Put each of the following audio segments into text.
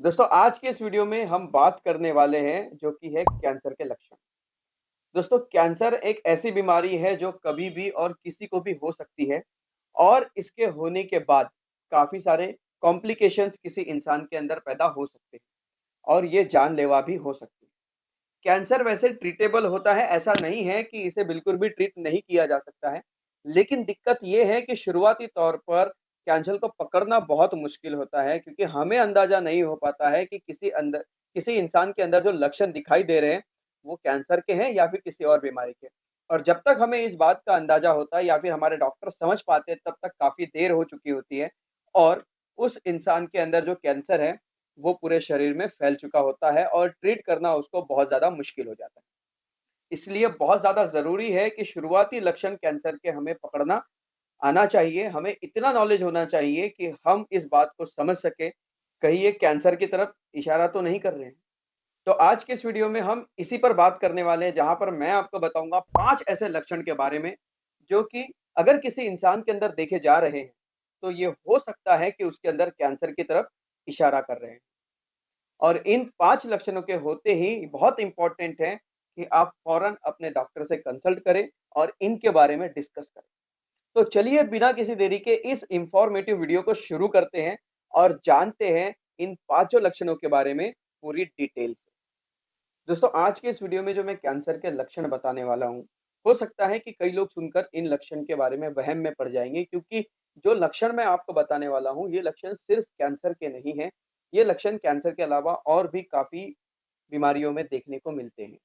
दोस्तों आज के इस वीडियो में हम बात करने वाले हैं जो कि है कैंसर के लक्षण। दोस्तों कैंसर एक ऐसी बीमारी है जो कभी भी और किसी को भी हो सकती है और इसके होने के बाद काफ़ी सारे कॉम्प्लिकेशंस किसी इंसान के अंदर पैदा हो सकते हैं और ये जानलेवा भी हो सकती है। कैंसर वैसे ट्रीटेबल होता है, ऐसा नहीं है कि इसे बिल्कुल भी ट्रीट नहीं किया जा सकता है। लेकिन दिक्कत ये है कि शुरुआती तौर पर कैंसर को पकड़ना बहुत मुश्किल होता है क्योंकि हमें अंदाज़ा नहीं हो पाता है कि किसी इंसान के अंदर जो लक्षण दिखाई दे रहे हैं, वो कैंसर के हैं या फिर किसी और बीमारी के। और जब तक हमें इस बात का अंदाज़ा होता है या फिर हमारे डॉक्टर समझ पाते हैं, तब तक काफ़ी देर हो चुकी होती है और उस इंसान के अंदर जो कैंसर है, वो पूरे शरीर में फैल चुका होता है और ट्रीट करना उसको बहुत ज़्यादा मुश्किल हो जाता है। इसलिए बहुत ज़्यादा ज़रूरी है कि शुरुआती लक्षण कैंसर के हमें पकड़ना आना चाहिए, हमें इतना नॉलेज होना चाहिए कि हम इस बात को समझ सकें, कहीं ये कैंसर की तरफ इशारा तो नहीं कर रहे हैं। तो आज के इस वीडियो में हम इसी पर बात करने वाले हैं, जहाँ पर मैं आपको बताऊँगा 5 ऐसे लक्षण के बारे में, जो कि अगर किसी इंसान के अंदर देखे जा रहे हैं, तो ये हो सकता है कि उसके अंदर कैंसर की तरफ इशारा कर रहे हैं। और इन 5 लक्षणों के होते ही बहुत इम्पोर्टेंट है कि आप फ़ौरन अपने डॉक्टर से कंसल्ट करें और इनके बारे में डिस्कस करें। तो चलिए बिना किसी देरी के इस इन्फॉर्मेटिव वीडियो को शुरू करते हैं और जानते हैं इन पाँचों लक्षणों के बारे में पूरी डिटेल से। दोस्तों आज के इस वीडियो में जो मैं कैंसर के लक्षण बताने वाला हूँ, हो सकता है कि कई लोग सुनकर इन लक्षण के बारे में वहम में पड़ जाएँगे क्योंकि जो लक्षण मैं आपको बताने वाला हूँ, ये लक्षण सिर्फ़ कैंसर के नहीं हैं। ये लक्षण कैंसर के अलावा और भी काफ़ी बीमारियों में देखने को मिलते हैं।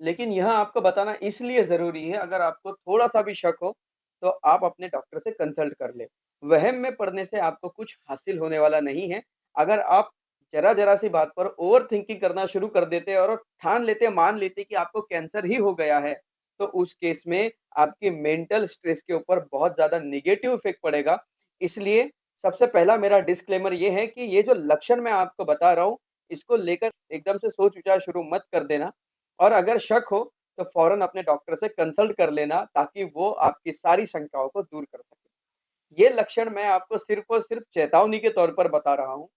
लेकिन यह आपको बताना इसलिए ज़रूरी है, अगर आपको थोड़ा-सा भी शक हो, तो आप अपने डॉक्टर से कंसल्ट कर लें। वहम में पड़ने से आपको कुछ हासिल होने वाला नहीं है। अगर आप ज़रा-ज़रा सी बात पर ओवरथिंकिंग करना शुरू कर देते हैं और ठान लेते हैं, मान लेते हैं कि आपको कैंसर ही हो गया है, तो उस केस में आपकी मेंटल स्ट्रेस के ऊपर बहुत ज़्यादा नेगेटिव इफ़ेक्ट पड़ेगा। इसलिए सबसे पहला मेरा डिस्क्लेमर ये है कि ये जो लक्षण मैं आपको बता रहा हूँ, इसको लेकर एकदम से सोच-विचार शुरू मत कर देना। और अगर शक हो तो फ़ौरन अपने डॉक्टर से कंसल्ट कर लेना ताकि वो आपकी सारी शंकाओं को दूर कर सके। ये लक्षण मैं आपको सिर्फ़ और सिर्फ़ चेतावनी के तौर पर बता रहा हूँ।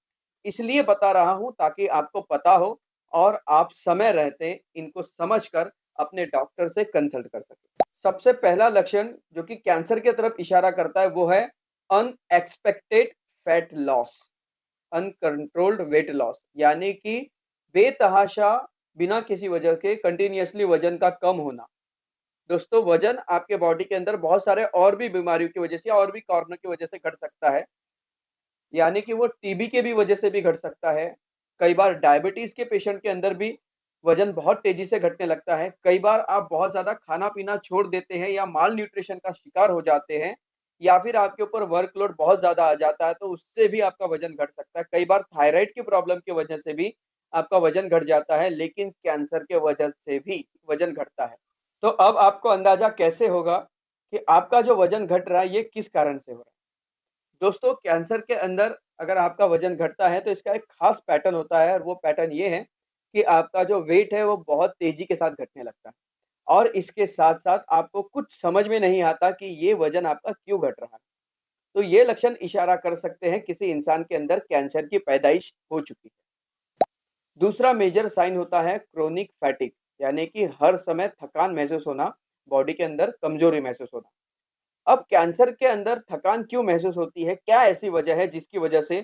इसलिए बता रहा हूँ ताकि आपको पता हो और आप समय रहते इनको समझकर अपने डॉक्टर से कंसल्ट कर सकें। सबसे पहला लक्षण जो कि कैंसर की तरफ इशारा करता है वो है unexpected fat loss, uncontrolled weight loss, यानी कि बेतहाशा बिना किसी वजह के कंटिन्यूअसली वजन का कम होना। दोस्तों वजन आपके बॉडी के अंदर बहुत सारे और भी बीमारियों की वजह से और भी कारणों की वजह से घट सकता है। यानी कि वो टीबी के भी वजह से भी घट सकता है। कई बार डायबिटीज़ के पेशेंट के अंदर भी वज़न बहुत तेज़ी से घटने लगता है। कई बार आप बहुत ज़्यादा खाना-पीना छोड़ देते हैं या माल न्यूट्रिशन का शिकार हो जाते हैं या फिर आपके ऊपर वर्कलोड बहुत ज़्यादा आ जाता है, तो उससे भी आपका वज़न घट सकता है। कई बार थायराइड की प्रॉब्लम की वजह से भी आपका वज़न घट जाता है, लेकिन कैंसर के वजह से भी वज़न घटता है। तो अब आपको अंदाज़ा कैसे होगा कि आपका जो वज़न घट रहा है, ये किस कारण से हो रहा है? दोस्तों कैंसर के अंदर अगर आपका वजन घटता है तो इसका एक खास पैटर्न होता है और वो पैटर्न ये है कि आपका जो वेट है वो बहुत तेजी के साथ घटने लगता है और इसके साथ साथ आपको कुछ समझ में नहीं आता कि ये वजन आपका क्यों घट रहा है। तो ये लक्षण इशारा कर सकते हैं किसी इंसान के अंदर कैंसर की पैदाइश हो चुकी है। दूसरा मेजर साइन होता है क्रोनिक फैटिग, यानी कि हर समय थकान महसूस होना, बॉडी के अंदर कमजोरी महसूस होना। अब कैंसर के अंदर थकान क्यों महसूस होती है? क्या ऐसी वजह है जिसकी वजह से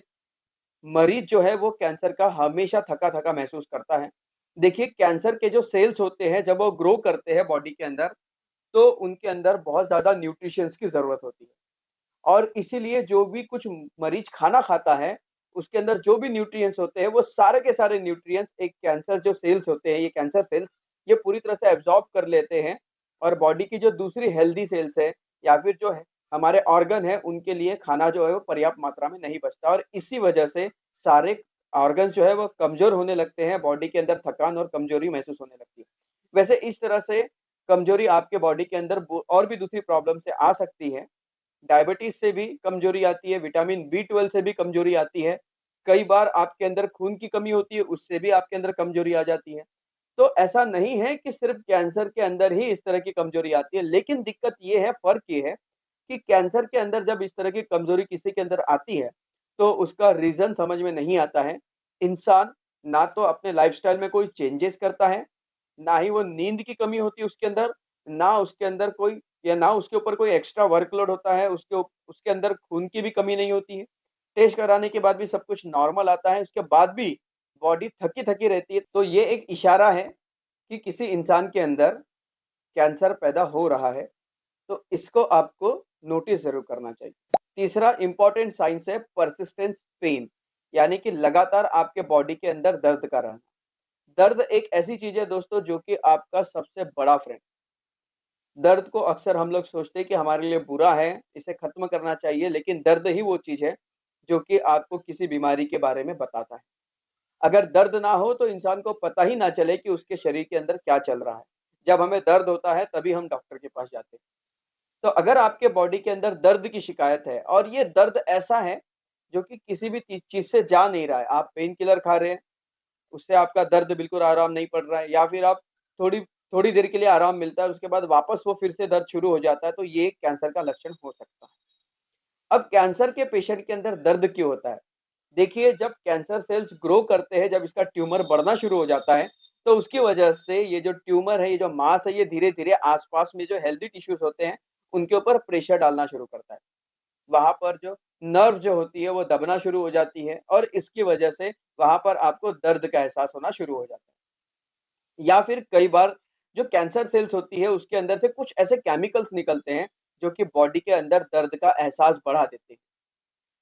मरीज जो है वो कैंसर का हमेशा थका-थका महसूस करता है? देखिए कैंसर के जो सेल्स होते हैं जब वो ग्रो करते हैं बॉडी के अंदर, तो उनके अंदर बहुत ज़्यादा न्यूट्रिशंस की ज़रूरत होती है और इसीलिए जो भी कुछ मरीज खाना खाता है, उसके अंदर जो भी न्यूट्रिएंट्स होते हैं, वो सारे के सारे न्यूट्रिएंट्स एक कैंसर जो सेल्स होते हैं, ये कैंसर सेल्स, ये पूरी तरह से एब्ज़ॉर्ब कर लेते हैं और बॉडी की जो दूसरी हेल्दी सेल्स है या फिर जो है हमारे ऑर्गन है, उनके लिए खाना जो है वो पर्याप्त मात्रा में नहीं बचता और इसी वजह से सारे ऑर्गन जो है वो कमज़ोर होने लगते हैं, बॉडी के अंदर थकान और कमज़ोरी महसूस होने लगती है। वैसे इस तरह से कमज़ोरी आपके बॉडी के अंदर बो और भी दूसरी प्रॉब्लम से आ सकती है। डायबिटीज़ से भी कमज़ोरी आती है, विटामिन बी 12 से भी कमज़ोरी आती है। कई बार आपके अंदर खून की कमी होती है, उससे भी आपके अंदर कमज़ोरी आ जाती है। तो ऐसा नहीं है कि सिर्फ़ कैंसर के अंदर ही इस तरह की कमज़ोरी आती है, लेकिन दिक्कत ये है, फ़र्क ये है कि कैंसर के अंदर जब इस तरह की कमज़ोरी किसी के अंदर आती है, तो उसका रीज़न समझ में नहीं आता है। इंसान ना तो अपने लाइफस्टाइल में कोई चेंजेस करता है, ना ही वो नींद की कमी होती है उसके अंदर, ना उसके अंदर कोई या ना उसके ऊपर कोई एक्स्ट्रा वर्कलोड होता है, उसके अंदर खून की भी कमी नहीं होती है। टेस्ट कराने के बाद भी सब कुछ नॉर्मल आता है, उसके बाद भी बॉडी थकी-थकी रहती है। तो ये एक इशारा है कि किसी इंसान के अंदर कैंसर पैदा हो रहा है, तो इसको आपको नोटिस ज़रूर करना चाहिए। तीसरा इम्पोर्टेंट साइंस है परसिस्टेंस पेन, यानी कि लगातार आपके बॉडी के अंदर दर्द का रहना। दर्द एक ऐसी चीज़ है दोस्तों जो कि आपका सबसे बड़ा फ्रेंड। दर्द को अक्सर हम लोग सोचते हैं कि हमारे लिए बुरा है, इसे खत्म करना चाहिए, लेकिन दर्द ही वो चीज़ है जो कि आपको किसी बीमारी के बारे में बताता है। अगर दर्द ना हो तो इंसान को पता ही ना चले कि उसके शरीर के अंदर क्या चल रहा है। जब हमें दर्द होता है तभी हम डॉक्टर के पास जाते हैं। तो अगर आपके बॉडी के अंदर दर्द की शिकायत है और ये दर्द ऐसा है जो कि किसी भी चीज़ से जा नहीं रहा है, आप पेन किलर खा रहे हैं, उससे आपका दर्द बिल्कुल आराम नहीं पड़ रहा है, या फिर आप थोड़ी थोड़ी देर के लिए आराम मिलता है, उसके बाद वापस वो फिर से दर्द शुरू हो जाता है, तो ये कैंसर का लक्षण हो सकता है। अब कैंसर के पेशेंट के अंदर दर्द क्यों होता है? देखिए, जब कैंसर सेल्स ग्रो करते हैं, जब इसका ट्यूमर बढ़ना शुरू हो जाता है, तो उसकी वजह से ये जो ट्यूमर है, ये जो मास है, ये धीरे-धीरे आस-पास में जो हेल्दी टिश्यूज़ होते हैं, उनके ऊपर प्रेशर डालना शुरू करता है। वहाँ पर जो नर्व जो होती है, वो दबना शुरू हो जाती है और इसकी वजह से वहाँ पर आपको दर्द का एहसास होना शुरू हो जाता है। या फिर कई बार जो कैंसर सेल्स होती है, उसके अंदर से कुछ ऐसे केमिकल्स निकलते हैं, जो कि बॉडी के अंदर दर्द का एहसास बढ़ा देते हैं।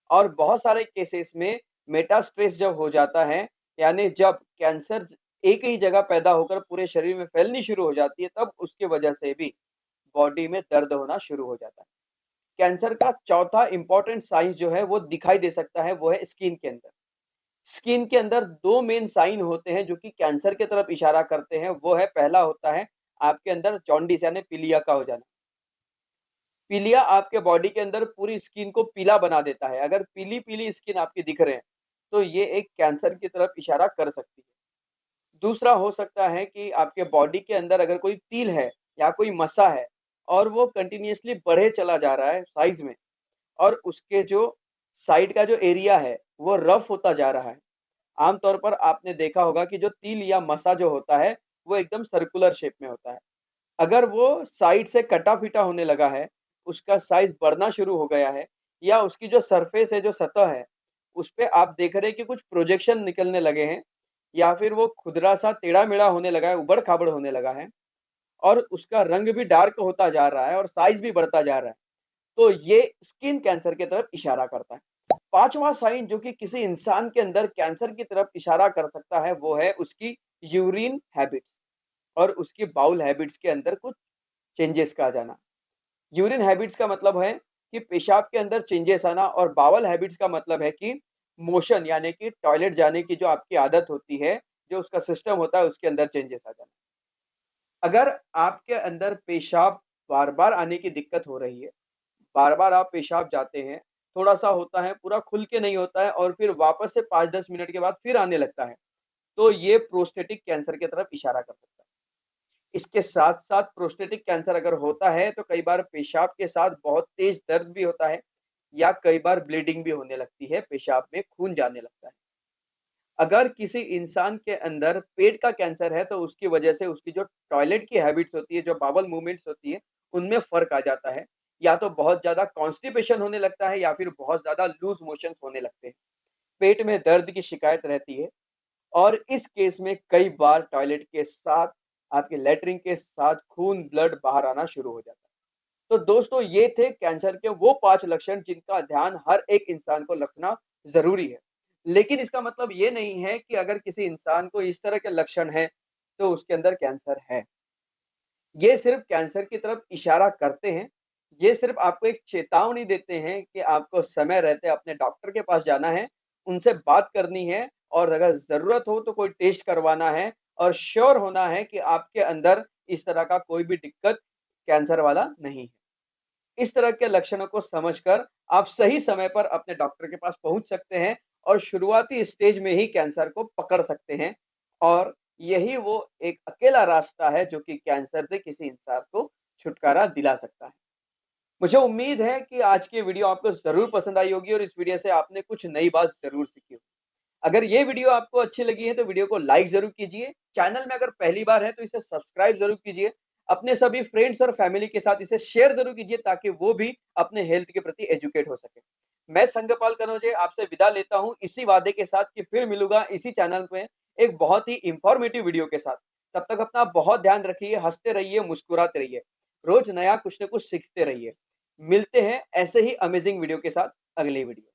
और बहुत सारे केसेस में मेटास्टेस जब हो जाता है, यानी जब कैंसर एक ही जगह पैदा होकर पूरे शरीर में फैलनी शुरू हो जाती है, तब उसकी वजह से भी बॉडी में दर्द होना शुरू हो जाता है। कैंसर का चौथा इंपॉर्टेंट साइंस जो है वो दिखाई दे सकता है, वो है स्किन के अंदर। स्किन के अंदर 2 मेन साइन होते हैं जो कि कैंसर की तरफ इशारा करते हैं, वो है पहला होता है आपके अंदर जॉन्डिस यानी पीलिया का हो जाना। पीलिया आपके बॉडी के अंदर पूरी स्किन को पीला बना देता है। अगर पीली-पीली स्किन आपकी दिख रहे हैं, तो ये एक कैंसर की तरफ इशारा कर सकती है। दूसरा हो सकता है कि आपके बॉडी के अंदर अगर कोई तिल है या कोई मस्सा है और वो कंटीन्यूअसली बढ़े चला जा रहा है साइज़ में और उसके जो साइड का जो एरिया है, वो रफ होता जा रहा है। आम तौर पर आपने देखा होगा कि जो तिल या मस्सा जो होता है, वो एकदम सर्कुलर शेप में होता है। अगर वो साइड से कटा-फिटा होने लगा है, उसका साइज़ बढ़ना शुरू हो गया है या उसकी जो सरफेस है, जो सतह है, उसपे आप देख रहे हैं कि कुछ प्रोजेक्शन निकलने लगे हैं या फिर वो खुरदरा-सा टेढ़ा-मेढ़ा होने लगा है, ऊबड़-खाबड़ होने लगा है और उसका रंग भी डार्क होता जा रहा है और साइज़ भी बढ़ता जा रहा है, तो ये स्किन कैंसर की तरफ इशारा करता है। 5वां साइन जो कि किसी इंसान के अंदर कैंसर की तरफ इशारा कर सकता है, वो है उसकी यूरिन हैबिट्स और उसकी बाउल हैबिट्स के अंदर कुछ चेंजेस का आ जाना। यूरिन हैबिट्स का मतलब है कि पेशाब के अंदर चेंजेस आना और बावल हैबिट्स का मतलब है कि मोशन यानी कि टॉयलेट जाने की जो आपकी आदत होती है, जो उसका सिस्टम होता है, उसके अंदर चेंजेस आ जाना। अगर आपके अंदर पेशाब बार-बार आने की दिक्कत हो रही है, बार-बार आप पेशाब जाते हैं, थोड़ा-सा होता है, पूरा खुल के नहीं होता है और फिर वापस से 5-10 मिनट के बाद फिर आने लगता है, तो ये प्रोस्टेटिक कैंसर की तरफ इशारा कर सकता है। इसके साथ-साथ प्रोस्टेटिक कैंसर अगर होता है, तो कई बार पेशाब के साथ बहुत तेज़ दर्द भी होता है या कई बार ब्लीडिंग भी होने लगती है, पेशाब में खून जाने लगता है। अगर किसी इंसान के अंदर पेट का कैंसर है, तो उसकी वजह से उसकी जो टॉयलेट की हैबिट्स होती है, जो बावल मूवमेंट्स होती है, उनमें फ़र्क आ जाता है। या तो बहुत ज़्यादा कॉन्स्टिपेशन होने लगता है या फिर बहुत ज़्यादा लूज़ मोशंस होने लगते हैं। पेट में दर्द की शिकायत रहती है और इस केस में कई बार टॉयलेट के साथ, आपके लैट्रिन के साथ खून, ब्लड बाहर आना शुरू हो जाता है। तो दोस्तों ये थे कैंसर के वो 5 लक्षण जिनका ध्यान हर एक इंसान को रखना ज़रूरी है। लेकिन इसका मतलब ये नहीं है कि अगर किसी इंसान को इस तरह के लक्षण हैं, तो उसके अंदर कैंसर है। ये सिर्फ़ कैंसर की तरफ इशारा करते हैं। ये सिर्फ़ आपको एक चेतावनी देते हैं कि आपको समय रहते अपने डॉक्टर के पास जाना है, उनसे बात करनी है और अगर ज़रूरत हो तो कोई टेस्ट करवाना है और श्योर होना है कि आपके अंदर इस तरह का कोई भी दिक्कत कैंसर वाला नहीं है। इस तरह के लक्षणों को समझकर आप सही समय पर अपने डॉक्टर के पास पहुंच सकते हैं और शुरुआती स्टेज में ही कैंसर को पकड़ सकते हैं और यही वो एक अकेला रास्ता है जो कि कैंसर से किसी इंसान को छुटकारा दिला सकता है। मुझे उम्मीद है कि आज की वीडियो आपको ज़रूर पसंद आई होगी और इस वीडियो से आपने कुछ नई बात ज़रूर सीखी होगी। अगर ये वीडियो आपको अच्छी लगी है तो वीडियो को लाइक ज़रूर कीजिए। चैनल में अगर पहली बार है तो इसे सब्सक्राइब ज़रूर कीजिए। अपने सभी फ्रेंड्स और फैमिली के साथ इसे शेयर ज़रूर कीजिए ताकि वो भी अपने हेल्थ के प्रति एजुकेट हो सके। मैं संगपाल कनौजे आपसे विदा लेता हूँ इसी वादे के साथ कि फिर मिलूँगा इसी चैनल पे एक बहुत ही इन्फॉर्मेटिव वीडियो के साथ। तब तक अपना बहुत ध्यान रखिए, हँसते रहिए, मुस्कुराते रहिए। रोज़ नया कुछ न कुछ सीखते रहिए। मिलते हैं ऐसे ही अमेजिंग वीडियो के साथ अगली वीडियो।